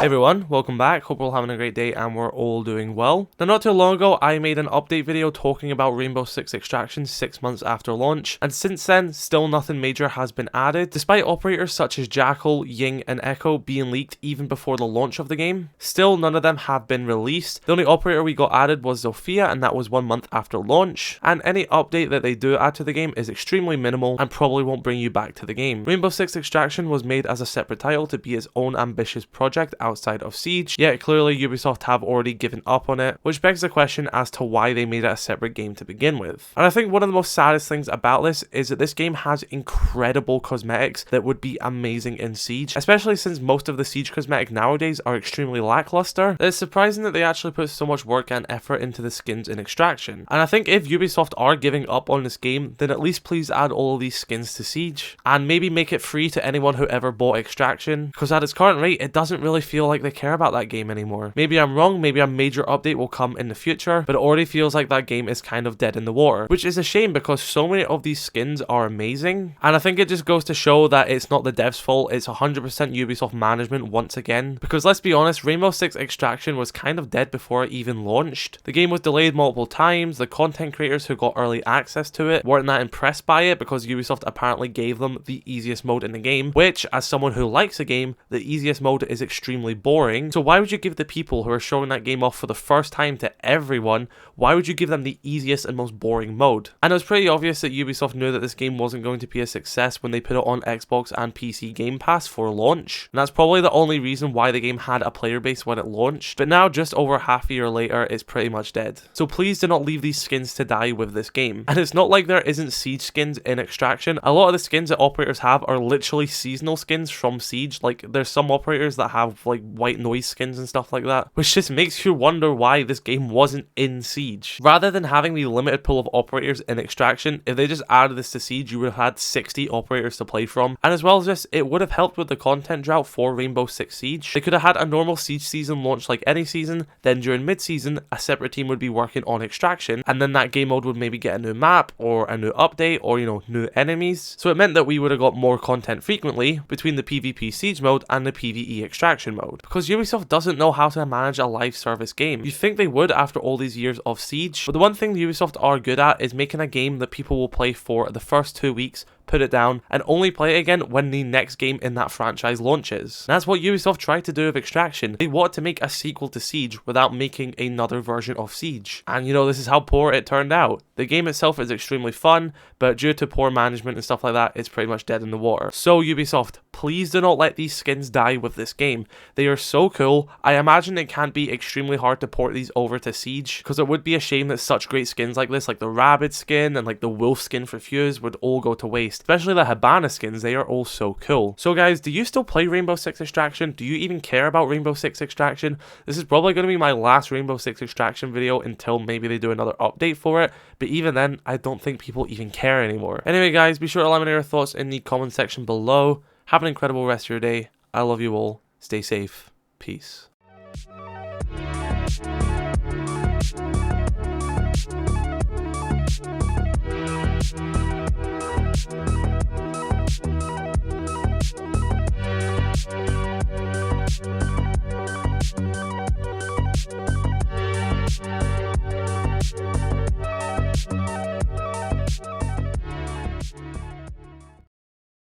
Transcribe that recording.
Hey everyone, welcome back. Hope we're all having a great day and we're all doing well. Now, not too long ago, I made an update video talking about Rainbow Six Extraction 6 months after launch, and since then, still nothing major has been added, despite operators such as Jackal, Ying, and Echo being leaked even before the launch of the game. Still, none of them have been released. The only operator we got added was Zofia, and that was 1 month after launch, and any update that they do add to the game is extremely minimal and probably won't bring you back to the game. Rainbow Six Extraction was made as a separate title to be its own ambitious project outside of Siege, yet clearly Ubisoft have already given up on it, which begs the question as to why they made it a separate game to begin with. And I think one of the most saddest things about this is that this game has incredible cosmetics that would be amazing in Siege, especially since most of the Siege cosmetics nowadays are extremely lackluster. It's surprising that they actually put so much work and effort into the skins in Extraction. And I think if Ubisoft are giving up on this game, then at least please add all of these skins to Siege, and maybe make it free to anyone who ever bought Extraction, because at its current rate, it doesn't really feel like they care about that game anymore. Maybe I'm wrong, maybe a major update will come in the future, but it already feels like that game is kind of dead in the water, which is a shame because so many of these skins are amazing, and I think it just goes to show that it's not the devs' fault, it's 100% Ubisoft management once again, because let's be honest, Rainbow Six Extraction was kind of dead before it even launched. The game was delayed multiple times, the content creators who got early access to it weren't that impressed by it because Ubisoft apparently gave them the easiest mode in the game, which, as someone who likes a game, the easiest mode is extremely boring. So why would you give the people who are showing that game off for the first time to everyone, why would you give them the easiest and most boring mode? And it was pretty obvious that Ubisoft knew that this game wasn't going to be a success when they put it on Xbox and PC Game Pass for launch. And that's probably the only reason why the game had a player base when it launched. But now, just over half a year later, it's pretty much dead. So please do not leave these skins to die with this game. And it's not like there isn't Siege skins in Extraction. A lot of the skins that operators have are literally seasonal skins from Siege. Like, there's some operators that have like white noise skins and stuff like that, which just makes you wonder why this game wasn't in Siege. Rather than having the limited pool of operators in Extraction, if they just added this to Siege, you would have had 60 operators to play from, and as well as this, it would have helped with the content drought for Rainbow Six Siege. They could have had a normal Siege season launch like any season, then during mid-season, a separate team would be working on Extraction, and then that game mode would maybe get a new map, or a new update, or new enemies. So it meant that we would have got more content frequently between the PvP Siege mode and the PvE Extraction mode, because Ubisoft doesn't know how to manage a live service game. You'd think they would after all these years of Siege, but the one thing Ubisoft are good at is making a game that people will play for the first 2 weeks, put it down, and only play it again when the next game in that franchise launches. And that's what Ubisoft tried to do with Extraction. They wanted to make a sequel to Siege without making another version of Siege. And this is how poor it turned out. The game itself is extremely fun, but due to poor management and stuff like that, it's pretty much dead in the water. So Ubisoft, please do not let these skins die with this game. They are so cool. I imagine it can't be extremely hard to port these over to Siege, because it would be a shame that such great skins like this, like the Rabbit skin and like the Wolf skin for Fuse, would all go to waste. Especially the Habana skins, they are all so cool. So guys, do you still play Rainbow Six Extraction? Do you even care about Rainbow Six Extraction? This is probably going to be my last Rainbow Six Extraction video until maybe they do another update for it, but even then, I don't think people even care anymore. Anyway guys, be sure to let me know your thoughts in the comment section below. Have an incredible rest of your day. I love you all. Stay safe. Peace.